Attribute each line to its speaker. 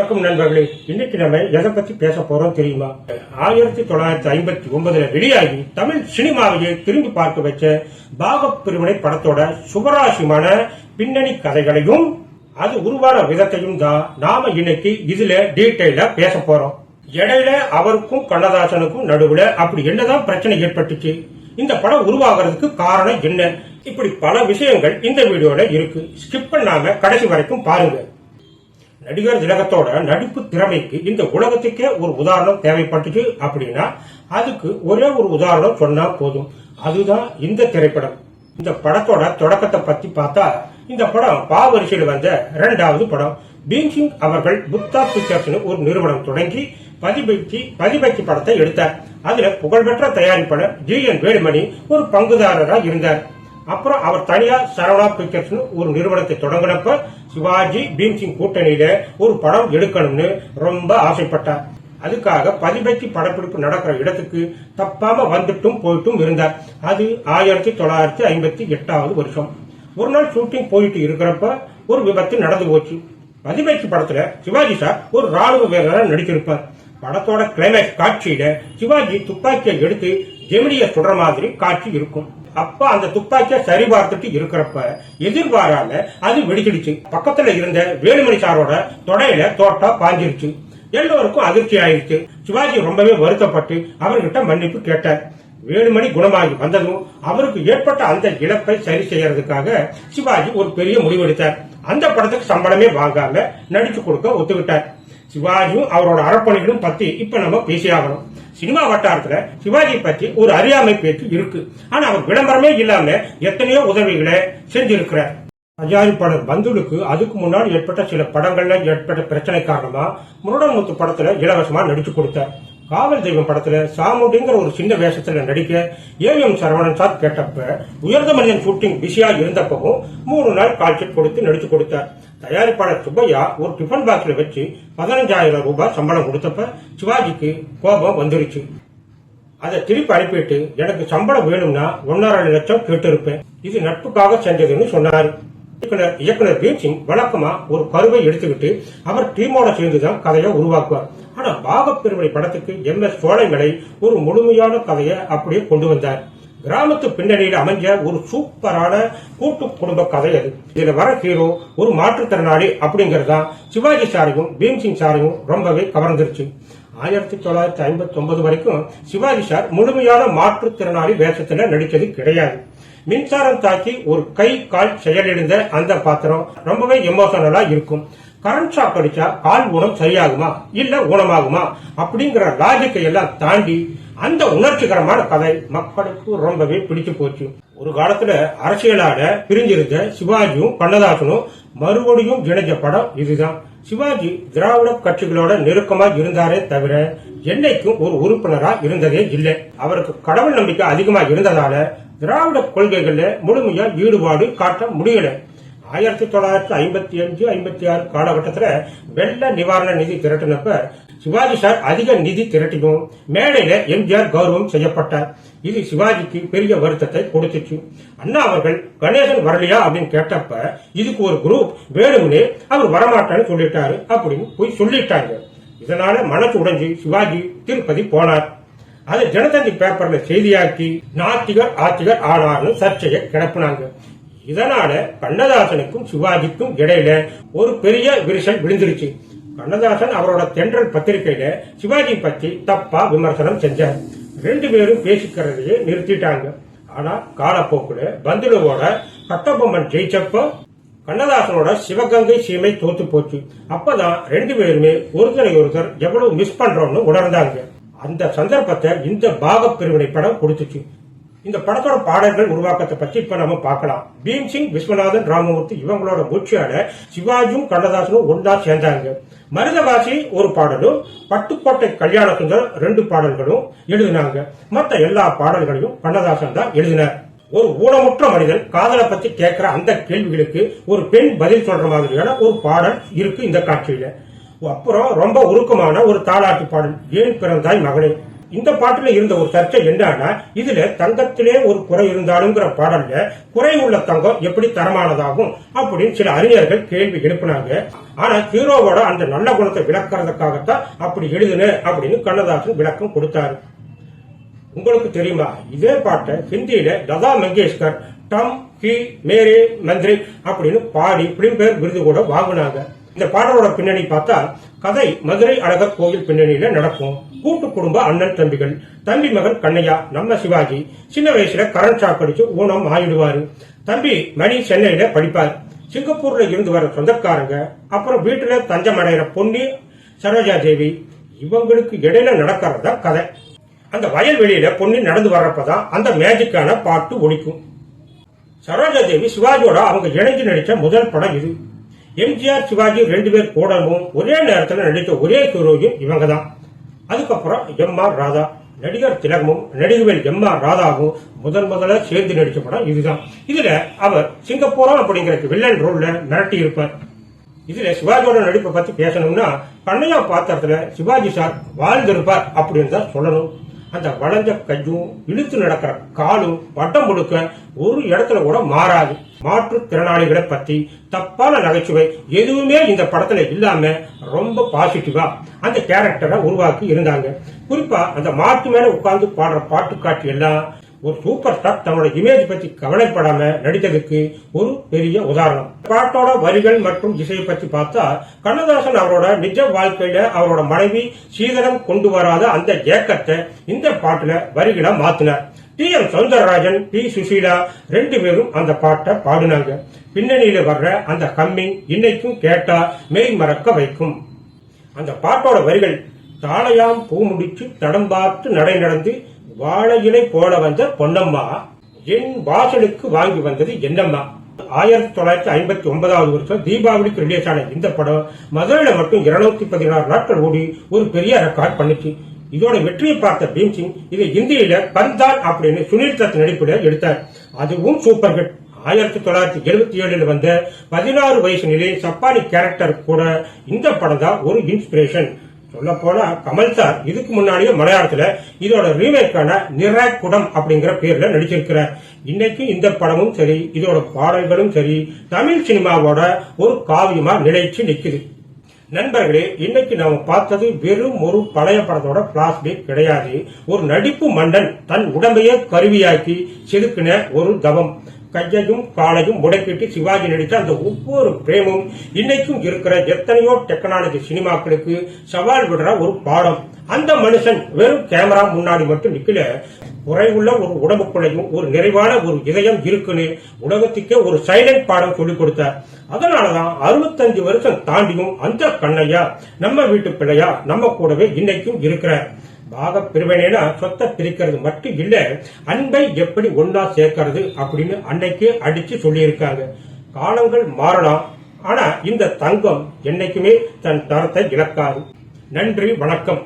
Speaker 1: வணக்கம் நண்பர்களே, இன்னைக்கு நம்ம எதை பத்தி பேச போறோம் தெரியுமா? 1959 வெளியாகி தமிழ் சினிமாவையே திரும்பி பார்க்க வச்ச பாகப் பிரிவினை படத்தோட சுவராசியமான பின்னணி கதைகளையும் அது உருவான விதத்தையும் தான் நாம இன்னைக்கு இதுல டீடைலா பேச போறோம். இடையில அவருக்கும் கண்ணதாசனுக்கும் நடுவுல அப்படி என்னதான் பிரச்சனை ஏற்பட்டுச்சு, இந்த படம் உருவாகிறதுக்கு காரணம் என்ன, இப்படி பல விஷயங்கள் இந்த வீடியோல இருக்கு. ஸ்கிப் பண்ணாம கடைசி வரைக்கும் பாருங்க. நடிகர் திலகத்தோட நடிப்பு திறமைக்கு இந்த உலகத்துக்கே ஒரு உதாரணம் தேவைப்பட்டுச்சு அப்படின்னா அதுக்கு ஒரே ஒரு உதாரணம் சொன்னா போதும், அதுதான் இந்த திரைப்படம். இந்த படத்தோட தொடக்கத்தை பத்தி பார்த்தா, இந்த படம் பாவரிசையில் வந்த 2வது படம். பீம்சிங் அவர்கள் புத்தா பிக்சர்ஸ் ஒரு நிறுவனம் தொடங்கி பதிபக்தி படத்தை எடுத்தார். அதுல புகழ்பெற்ற தயாரிப்பாளர் GN வேலுமணி ஒரு பங்குதாரராக இருந்தார். அப்புறம் அவர் தனியா சரவணா பிக்சர்ஸ் ஒரு நிறுவனத்தை தொடங்கினப்ப சிவாஜி பீம்சிங் கூட்டணியில ஒரு படம் எடுக்கணும்னு ரொம்ப ஆசைப்பட்டார். அதுக்காக பதிபக்தி படப்பிடிப்பு நடக்கிற இடத்துக்கு தப்பாம வந்துட்டும் போயிட்டும் இருந்தார். அது 1958 வருஷம். ஒரு நாள் ஷூட்டிங் போயிட்டு இருக்கிறப்ப ஒரு விபத்து நடந்து போச்சு. பதிபக்தி படத்துல சிவாஜி சார் ஒரு ராணுவ வீரராக நடித்திருப்பார். படத்தோட கிளைமேக்ஸ் காட்சியில சிவாஜி துப்பாக்கியை எடுத்து ஜெமினிய சுடுற மாதிரி காட்சி இருக்கும். அப்ப அந்த துப்பாக்கிய சரி பார்த்துட்டு இருக்கிறப்ப எதிர்பாராம அது வெடிச்சிடுச்சு. பக்கத்துல இருந்த வேலுமணி சாரோட தொடையில தோட்டா பாஞ்சிருச்சு. எல்லோருக்கும் அதிர்ச்சி ஆயிடுச்சு. சிவாஜி ரொம்பவே வருத்தப்பட்டு அவர்கிட்ட மன்னிப்பு கேட்டார். வேலுமணி குணமாகி வந்ததும் அவருக்கு ஏற்பட்ட அந்த இழப்பை சரி செய்யறதுக்காக சிவாஜி ஒரு பெரிய முடிவெடுத்தார். அந்த படத்துக்கு சம்பளமே வாங்காம நடிச்சு கொடுக்க ஒத்துக்கிட்டார். சிவாஜியும் அவரோட அறப்பணிகளும் பத்தி இப்ப நம்ம பேசியாகணும். சினிமா வட்டாரத்துல சிவாஜி பத்தி ஒரு அறியாமை பேச்சு இருக்கு. ஆனா அவர் விளம்பரமே இல்லாம எத்தனையோ உதவிகளை செஞ்சிருக்கிறார். தயாரிப்பாளர் பந்துலுக்கு அதுக்கு முன்னாடி ஏற்பட்ட சில படங்கள்ல ஏற்பட்ட பிரச்சனை காரணமா முருடன்முத்து படத்துல இலவசமா நடிச்சு கொடுத்தார். காவல் தெய்வம் படத்துல சாமுண்டிங்கிற ஒரு சின்ன வேஷத்துல நடிக்க AM சரவணன் சார் கேட்டப்ப உயர்ந்த மனிதன் ஷூட்டிங் பிஸியா இருந்தப்பவும் 3 நாள் கால்ஷீட் கொடுத்து நடிச்சு கொடுத்தார். தயாரிப்பாளர் சுப்பையா ஒரு டிஃபன் பாக்ஸ்ல வச்சு 15,000 ரூபாய் சம்பளம் கொடுத்தப்ப சிவாஜிக்கு கோபம் வந்துருச்சு. அதை திருப்பி அனுப்பிட்டு எனக்கு சம்பளம் வேணும்னா 1.5 லட்சம் கேட்டு இருப்பேன், இது நட்புக்காக செஞ்சதுன்னு சொன்னாரு. இயக்குனர் பீம்சிங் வழக்கமா ஒரு கருவை எடுத்துக்கிட்டு அவர் டீமோட சேர்ந்துதான் கதையை உருவாக்குவார். ஆனா பாகப் பிரிவினை படத்துக்கு MS சோலைமலை ஒரு முழுமையான கதையை அப்படியே கொண்டு வந்தார். கிராமத்து பின்னணியில் அமைஞ்ச ஒரு சூப்பரான கூட்டு குடும்ப கதை அது. இதுல வர ஹீரோ ஒரு மாற்றுத்திறனாளி அப்படிங்கறதுதான் சிவாஜி சாரையும் பீம்சிங் சாரையும் ரொம்பவே கவர்ந்துருச்சு. 1959 வரைக்கும் சிவாஜி சார் முழுமையான மாற்றுத்திறனாளி வேஷத்துல நடிச்சது கிடையாது. மின்சாரம் தாக்கி ஒரு கை கால் செயலிழந்த அந்த பாத்திரம் ரொம்பவே எமோஷனலா இருக்கும். கரண்ட் ஷாக் அடிச்சா கால் ஊனம் சரியாகுமா இல்ல ஊனமாகுமா அப்படிங்கிற லாஜிக்கை எல்லாம் தாண்டி அந்த உணர்ச்சிகரமான கதை மக்களுக்கு ரொம்பவே பிடிச்சு போச்சு. ஒரு காலத்துல அரசியலாட பிரிஞ்சிருந்த சிவாஜியும் கண்ணதாசனும் மறுபடியும் இணைஞ்ச படம் இதுதான். சிவாஜி திராவிட கட்சிகளோட நெருக்கமா இருந்தாரே தவிர என்னைக்கும் ஒரு உறுப்பினரா இருந்ததே இல்லை. அவருக்கு கடவுள் நம்பிக்கை அதிகமா இருந்ததால திராவிட கொள்கைகள்ல முழுமையா ஈடுபாடு காட்ட முடியல. 1955-56 காலகட்டத்துல வெள்ள நிவாரண நிதி திரட்டினப்ப சிவாஜி சார் அதிக நிதி திரட்டியும் மேடையில MGR கௌரவம் செய்யப்பட்டார். இது சிவாஜிக்கு பெரிய வருத்தத்தை கொடுத்துச்சு. அண்ணா அவர்கள் கணேசன் வரலையா அப்படின்னு கேட்டப்ப இதுக்கு ஒரு குரூப் வேணும்னே அவர் வரமாட்டான்னு சொல்லிட்டாரு அப்படின்னு போய் சொல்லிட்டாங்க. இதனால மனசு உடைஞ்சு சிவாஜி திருப்பதி போனார். அது தினத்தந்தி பேப்பர்ல செய்தியாக்கி நாத்திகர் ஆத்திகர் ஆனார்னு சர்ச்சையை கிளப்பினாங்க. இதனால கண்ணதாசனுக்கும் சிவாஜிக்கும் இடையில ஒரு பெரிய விரிசல் விழுந்துருச்சு. கண்ணதாசன் அவரோட தென்றல் பத்திரிகையில சிவாஜி பத்தி தப்பா விமர்சனம் செஞ்சார். 2 பேரும் பேசிக்கிறதையே நிறுத்திட்டாங்க. ஆனா காலப்போக்குல பந்துலுவோட கட்டபொம்மன் ஜெயிச்சப்ப கண்ணதாசனோட சிவகங்கை சீமை தோத்து போச்சு. அப்பதான் 2 பேருமே ஒருத்தரை ஒருத்தர் எவ்வளவு மிஸ் பண்றோம்னு உணர்ந்தாங்க. அந்த சந்தர்ப்பத்தை இந்த பாகப் பிரிவினை படம் கொடுத்துச்சு. இந்த படத்தோட பாடல்கள் உருவாக்கத்தை பற்றி இப்ப நம்ம பார்க்கலாம். பீம்சிங், விஸ்வநாதன், ராமமூர்த்தி இவங்களோட முயற்சியால சிவாஜியும் கண்ணதாசனும் ஒன்றா சேர்ந்தாங்க. மருதவாசி ஒரு பாடலும் பட்டுக்கோட்டை கல்யாண சுந்தர் 2 பாடல்களும் எழுதினாங்க. மற்ற எல்லா பாடல்களையும் கண்ணதாசன் தான் எழுதினார். ஒரு ஊனமுற்ற மனிதன் காதலை பத்தி கேட்கிற அந்த கேள்விகளுக்கு ஒரு பெண் பதில் சொல்ற மாதிரியான ஒரு பாடல் இருக்கு இந்த காட்சியில. அப்புறம் ரொம்ப உருக்கமான ஒரு தாலாட்டு பாடல், ஏன் பிறந்தாய் மகனே. இந்த பாட்டுல இருந்த ஒரு சர்ச்சை என்னன்னா, இதுல தங்கத்திலே ஒரு குறை இருந்தாலுங்கிற பாடல்ல குறை உள்ள தங்கம் எப்படி தரமானதாகும் அப்படின்னு சில அறிஞர்கள் கேள்வி எழுப்பினாங்க. ஆனா ஹீரோவோட அந்த நல்ல குணத்தை விளக்குறதுக்காகத்தான் அப்படி எழுதுன அப்படின்னு கண்ணதாசன் விளக்கம் கொடுத்தாரு. உங்களுக்கு தெரியுமா, இதே பாட்டை ஹிந்தியில லதா மங்கேஷ்கர் டம் கி மேரே மந்திரி அப்படின்னு பாடி பிலிம்பேர் விருது கூட வாங்கினாங்க. இந்த பாடலோட பின்னணி பார்த்தா கதை மதுரை அழகர் கோயில் பின்னணியில நடக்கும். கூட்டு குடும்ப அண்ணன் தம்பிகள். தம்பி மகன் கண்ணையா நம்ம சிவாஜி சின்ன வயசுல கரண்ட் ஷாக் அடிச்சு ஊனம் ஆயிடுவாரு. தம்பி மணி சென்னையில படிப்பார். சிங்கப்பூர்ல இருந்து வர சொந்தக்காரங்க, அப்புறம் வீட்டுல தஞ்சம் அடைகிற பொன்னி சரோஜா தேவி, இவங்களுக்கு இடையில நடக்கிறதா கதை. அந்த வயல்வெளியில பொன்னி நடந்து வர்றப்பதான் அந்த மேஜிக்கான பாட்டு ஒலிக்கும். சரோஜா தேவி சிவாஜியோட அவங்க இணைஞ்சு நடிச்ச முதல் படம் இது. எம்ஜிஆர் சிவாஜி 2 பேர் கூடவும் ஒரே நேரத்தில் நடித்த ஒரே ஹீரோயின் இவங்க தான். அதுக்கப்புறம் எம்.ஆர். ராதா, நடிகர் திலகமும் நடிகவேல் எம்.ஆர். ராதாவும் முதல்ல சேர்ந்து நடிச்ச படம் இதுதான். இதுல அவர் சிங்கப்பூரா அப்படிங்கிற வில்லன் ரோல்ல மிரட்டி இருப்பார். இதுல சிவாஜியோட நடிப்பை பத்தி பேசணும்னா கண்ணையா பாத்திரத்துல சிவாஜி சார் வாழ்ந்திருப்பார் அப்படின்னு தான் சொல்லணும். அந்த வளைஞ்ச கையும் இழுத்து நடக்கிற காலும் வட்டம் முழுக்க ஒரு இடத்துல கூட மாறாது. மாற்றுத்திறனாளிகளை பத்தி தப்பான நகைச்சுவை எதுவுமே இந்த படத்துல இல்லாம ரொம்ப பாசிட்டிவா அந்த கேரக்டரை உருவாக்கி இருந்தாங்க. குறிப்பா அந்த மாட்டு மேல உட்கார்ந்து பாடுற பாட்டு காட்சி எல்லாம் ஒரு சூப்பர் ஸ்டார் தன்னோட இமேஜ் பத்தி கவலைப்படாம நடித்ததுக்கு ஒரு பெரிய உதாரணம். பாட்டோட வரிகள் மற்றும் இசையை பத்தி பார்த்தா கண்ணதாசன் அவரோட நிஜ வாழ்க்கையில அவரோட மனைவி சீதனம் கொண்டு வராத அந்த ஏக்கத்தை இந்த பாட்டுல வரிகளா மாத்தினார். டி.எம். சௌந்தரராஜன், டி. சுசீலா 2 பேரும் அந்த பாட்டை பாடினாங்க. பின்னணியில வர்ற அந்த கம்மிங் இன்னைக்கும் கேட்டா மெய் மறக்க வைக்கும். அந்த பாட்டோட வரிகள், தாளையாம் பூ முடிச்சு தடம் பார்த்து நடை நடந்து வாழை இலை போல வந்த பொன்னம்மா, என் வாசலுக்கு வாங்கி வந்தது என்னம்மா. 1959 வருஷம் தீபாவளிக்கு ரிலீஸ் ஆன இந்த படம் மதுரையில மட்டும் 216 நாட்கள் ஓடி ஒரு பெரிய ரெக்கார்ட் பண்ணிச்சு. இதோட வெற்றியை பார்த்த பீம்சிங் இதை இந்தியில கந்தான் அப்படின்னு சுனில் தத் நடிப்புல எடுத்தார். அதுவும் சூப்பர் ஹிட். 1977 வந்த 16 வயசு நிலை சப்பானி கேரக்டர் கூட இந்த படம் தான் ஒரு இன்ஸ்பிரேஷன். சொல்ல போனா கமல் சார் இதுக்கு முன்னாடியே மலையாளத்துல இதோட ரீமேக்கான நிராக்குடம் அப்படிங்கிற பேர்ல நடிச்சிருக்கிறார். இன்னைக்கு இந்த படமும் சரி, இதோட பாடல்களும் சரி, தமிழ் சினிமாவோட ஒரு காவியமா நிலைச்சு நிக்குது. நண்பர்களே, இன்னைக்கு நாம பார்த்தது வெறும் ஒரு பழைய படத்தோட பிளாஷ்பேக் கிடையாது. ஒரு நடிப்பு மன்னன் தன் உடம்பையே கருவியாக்கி செதுக்கின ஒரு தவம். கையையும் காலையும் முடக்கிட்டு சிவாஜி நடித்த அந்த ஒவ்வொரு பிரேமும் இன்னைக்கும் இருக்கிற எத்தனையோ டெக்னாலஜி சினிமாக்களுக்கு சவால் விடுற ஒரு பாடம். அந்த மனுஷன் வெறும் கேமரா முன்னாடி மட்டும் நிக்கல, குறைவுள்ள ஒரு உடம்புக்குள்ளையும் ஒரு நிறைவான ஒரு இதயம் இருக்குன்னு உலகத்துக்கே ஒரு சைலண்ட் பாடம் சொல்லிக் கொடுத்தார். அதனாலதான் 65 வருஷம் தாண்டியும் அந்த கண்ணையா நம்ம வீட்டு பிள்ளையா நம்ம கூடவே இன்னைக்கும் இருக்கிறார். பாக பிரிவினைனா சொத்தை பிரிக்கிறது மட்டும் இல்ல, அன்பை எப்படி ஒன்னா சேர்க்கிறது அப்படின்னு அன்னைக்கு அடிச்சு சொல்லி இருக்காங்க. காலங்கள் மாறலாம், ஆனா இந்த தங்கம் என்னைக்குமே தன் தரத்தை இழக்காது. நன்றி, வணக்கம்.